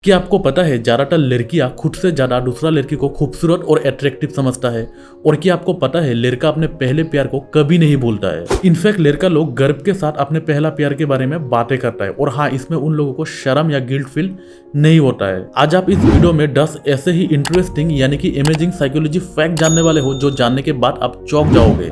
क्या आपको पता है ज्यादातर लड़कियां खुद से ज्यादा दूसरा लड़की को खूबसूरत और अट्रैक्टिव समझता है। और क्या आपको पता है लड़का अपने पहले प्यार को कभी नहीं भूलता है। इनफैक्ट लड़का लोग गर्व के साथ अपने पहला प्यार के बारे में बातें करता है। और हाँ, इसमें उन लोगों को शर्म या गिल्ट फील नहीं होता है। आज आप इस वीडियो में 10 ऐसे ही इंटरेस्टिंग यानी कि इमेजिंग साइकोलॉजी फैक्ट जानने वाले हो जो जानने के बाद आप चौंक जाओगे।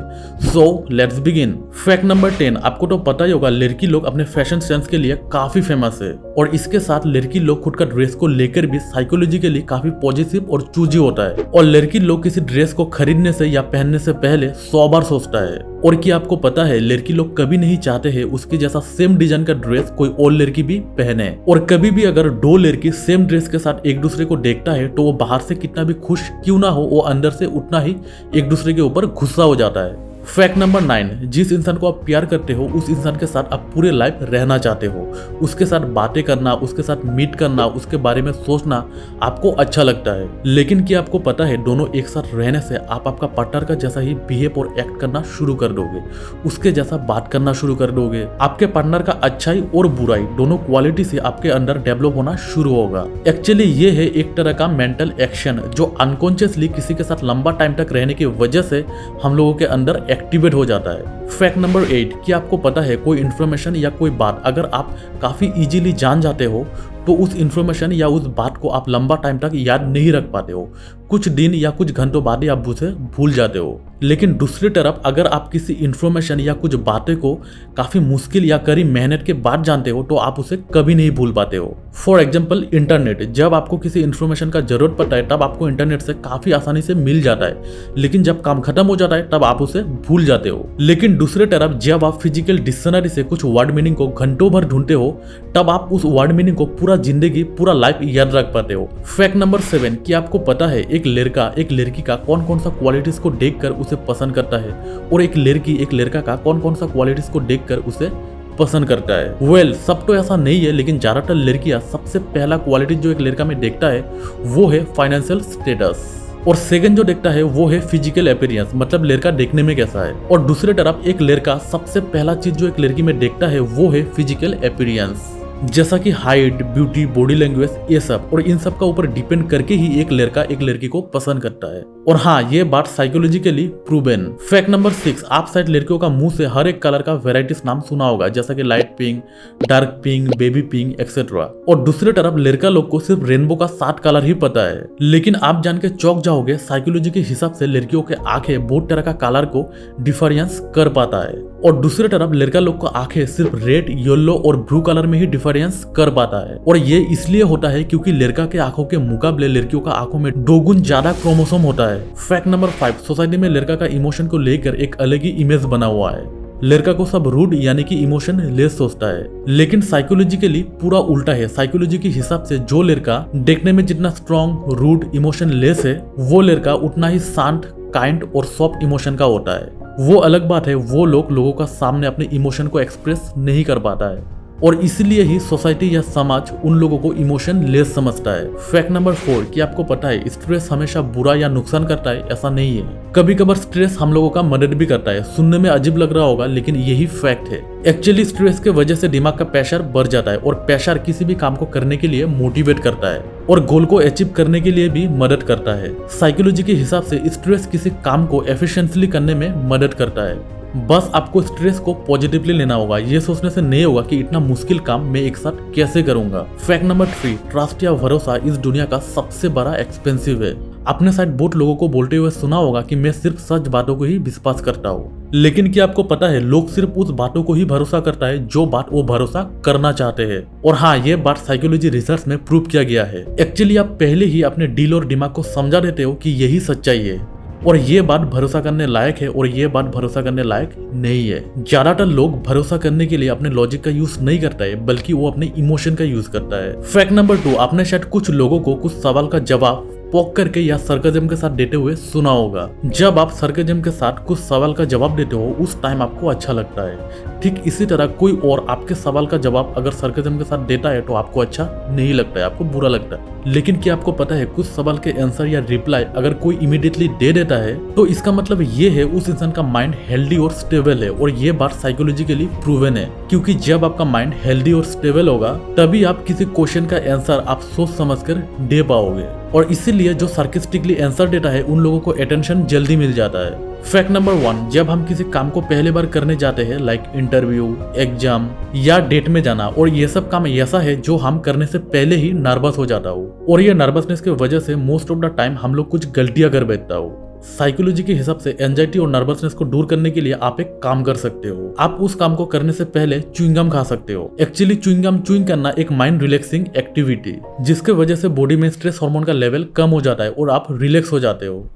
So let's begin. Fact number 10। आपको तो पता ही होगा लड़की लोग अपने फैशन सेंस के लिए काफी फेमस है। और इसके साथ लड़की लोग खुद का ड्रेस को लेकर भी साइकोलॉजिकली काफी पॉजिटिव और चूजी होता है। और लड़की लोग किसी ड्रेस को खरीदने से या पहनने से पहले 100 बार सोचता है। और क्या आपको पता है लड़की लोग कभी नहीं चाहते हैं उसके जैसा सेम डिजाइन का ड्रेस कोई और लड़की भी पहने। और कभी भी अगर दो लड़की सेम ड्रेस के साथ एक दूसरे को देखता है तो वो बाहर से कितना भी खुश क्यों ना हो, वो अंदर से उतना ही एक दूसरे के ऊपर गुस्सा हो जाता है। Fact number 9। जिस इंसान को आप प्यार करते हो उस इंसान के साथ आप पूरे लाइफ रहना चाहते हो। उसके साथ बातें करना, उसके साथ मीट करना, उसके बारे में सोचना आपको अच्छा लगता है। लेकिन क्या आपको पता है दोनों एक साथ रहने से आप आपका पार्टनर का जैसा ही बिहेव और एक्ट करना शुरू कर दोगे, उसके जैसा बात करना शुरू कर दोगे। आपके पार्टनर का अच्छाई और बुराई दोनों क्वालिटी से आपके अंदर डेवलप होना शुरू होगा। एक्चुअली ये है एक तरह का मेंटल एक्शन जो अनकॉन्शियसली किसी के साथ लंबा टाइम तक रहने की वजह से हम लोगों के अंदर एक्टिवेट हो जाता है। Fact number 8। कि आपको पता है कोई इन्फॉर्मेशन या कोई बात अगर आप काफी इजीली जान जाते हो तो उस इन्फॉर्मेशन या उस बात को आप लंबा टाइम तक याद नहीं रख पाते हो। कुछ दिन या कुछ घंटों बाद ही आप उसे भूल जाते हो। लेकिन दूसरी तरफ अगर आप किसी इन्फॉर्मेशन या कुछ बातें को काफी मुश्किल या कड़ी मेहनत के बाद जानते हो तो आप उसे कभी नहीं भूल पाते हो। For example internet. जब आपको किसी इन्फॉर्मेशन का जरूरत पड़ता है तब आपको इंटरनेट से काफी आसानी से मिल जाता है, लेकिन जब काम खत्म हो जाता है तब आप उसे भूल जाते हो। लेकिन दूसरी तरफ जब आप फिजिकल डिक्शनरी से कुछ वर्ड मीनिंग को घंटों भर ढूंढते हो तब आप उस वर्ड मीनिंग को पूरा जिंदगी पूरा लाइफ याद रख पाते हो। Fact number 7। कि आपको पता है एक लड़का एक लड़की का कौन कौन सा क्वालिटीज को देखकर उसे पसंद करता है और एक लड़की एक लड़का का कौन कौन सा क्वालिटीज को देखकर उसे पसंद करता है। सब तो ऐसा नहीं है, लेकिन ज्यादातर लड़कियां सबसे पहला क्वालिटी जो एक लड़का में देखता है वो है फाइनेंशियल स्टेटस। और सेकंड जो देखता है वो है फिजिकल अपीयरेंस, मतलब लड़का देखने में कैसा है। और दूसरी तरफ एक लड़का सबसे पहला चीज जो एक लड़की में देखता है वो है फिजिकल अपीयरेंस, जैसा कि हाइट, ब्यूटी, बॉडी लैंग्वेज, ये सब। और इन सब का ऊपर डिपेंड करके ही एक लड़का एक लड़की को पसंद करता है। और हाँ, ये बात साइकोलॉजिकली प्रूवन। Fact number 6। आप शायद लड़कियों का मुंह से हर एक कलर का वेराइटीज नाम सुना होगा, जैसा कि light pink, dark pink, baby pink etcetera. और दूसरी तरफ लड़का लोग को सिर्फ रेनबो का 7 कलर ही पता है। लेकिन आप जान के चौंक जाओगे साइकोलॉजी के हिसाब से लड़कियों के आंखें बहुत तरह का कलर को डिफरेंस कर पाता है। और दूसरी तरफ लड़का लोग को आंखें सिर्फ रेड, येलो और ब्लू कलर में ही डिफरेंस कर पाता है। और ये इसलिए होता है क्योंकि लड़का के आंखों के मुकाबले लड़कियों का आंखों में 2 गुना ज्यादा क्रोमोसोम होता है। Fact number 5। सोसाइटी में लड़का का इमोशन को लेकर एक अलग ही इमेज बना हुआ है। लड़का को सब रूड यानी कि इमोशन लेस सोचता है, लेकिन साइकोलॉजिकली पूरा उल्टा है। साइकोलॉजी के हिसाब से जो लड़का देखने में जितना स्ट्रॉन्ग, रूड, इमोशन लेस है वो लड़का उतना ही शांत, काइंड और सॉफ्ट इमोशन का होता है। वो अलग बात है वो लोगों का सामने अपने इमोशन को एक्सप्रेस नहीं कर पाता है और इसलिए ही सोसाइटी या समाज उन लोगों को इमोशन लेस समझता है। Fact number 4। कि आपको पता है स्ट्रेस हमेशा बुरा या नुकसान करता है, ऐसा नहीं है। कभी कभार स्ट्रेस हम लोगों का मदद भी करता है। सुनने में अजीब लग रहा होगा लेकिन यही फैक्ट है। एक्चुअली स्ट्रेस के वजह से दिमाग का प्रेशर बढ़ जाता है और प्रेशर किसी भी काम को करने के लिए मोटिवेट करता है और गोल को अचीव करने के लिए भी मदद करता है। साइकोलॉजी के हिसाब से स्ट्रेस किसी काम को एफिशिएंटली करने में मदद करता है। बस आपको स्ट्रेस को पॉजिटिवली लेना होगा, ये सोचने से नहीं होगा कि इतना मुश्किल काम मैं एक साथ कैसे करूंगा। Fact number 3। ट्रस्ट या भरोसा इस दुनिया का सबसे बड़ा एक्सपेंसिव है। आपने शायद बहुत लोगों को बोलते हुए सुना होगा कि मैं सिर्फ सच बातों को ही विश्वास करता हूँ, लेकिन क्या आपको पता है लोग सिर्फ उस बातों को ही भरोसा करता है जो बात वो भरोसा करना चाहते हैं। और हाँ, ये बात साइकोलॉजी रिसर्च में प्रूव किया गया है। एक्चुअली आप पहले ही अपने दिल और दिमाग को समझा देते हो कि यही सच्चाई है और ये बात भरोसा करने लायक है और ये बात भरोसा करने लायक नहीं है। ज्यादातर लोग भरोसा करने के लिए अपने लॉजिक का यूज नहीं करता है बल्कि वो अपने इमोशन का यूज करता है। Fact number 2। आपने शायद कुछ लोगों को कुछ सवाल का जवाब पोक करके या सरकाज़म के साथ देते हुए सुना होगा। जब आप सरकाज़म के साथ कुछ सवाल का जवाब देते हो उस टाइम आपको अच्छा लगता है। ठीक इसी तरह कोई और आपके सवाल का जवाब अगर सरकाज़म के साथ देता है तो आपको अच्छा नहीं लगता है, आपको बुरा लगता है। लेकिन क्या आपको पता है कुछ सवाल के आंसर या रिप्लाई अगर कोई इमीडिएटली दे देता है तो इसका मतलब ये है उस इंसान का माइंड हेल्दी और स्टेबल है। और ये बात साइकोलॉजिकली प्रूवन है, क्योंकि जब आपका माइंड हेल्दी और स्टेबल होगा तभी आप किसी क्वेश्चन का आंसर आप सोच समझकर दे पाओगे। और इसीलिए जो सार्केस्टिकली आंसर देता है उन लोगों को अटेंशन जल्दी मिल जाता है। फैक्ट नंबर 1, जब हम किसी काम को पहले बार करने जाते हैं लाइक इंटरव्यू, एग्जाम या डेट में जाना, और ये सब काम ऐसा है जो हम करने से पहले ही नर्वस हो जाता हो और ये नर्वसनेस की वजह से मोस्ट ऑफ द टाइम हम लोग कुछ गलतियां कर बैठता हो। साइकोलॉजी के हिसाब से एंजाइटी और नर्वसनेस को दूर करने के लिए आप एक काम कर सकते हो। आप उस काम को करने से पहले च्युइंगम खा सकते हो। एक्चुअली च्युइंग करना एक माइंड रिलैक्सिंग एक्टिविटी जिसके वजह से बॉडी में स्ट्रेस हार्मोन का लेवल कम हो जाता है और आप रिलैक्स हो जाते हो।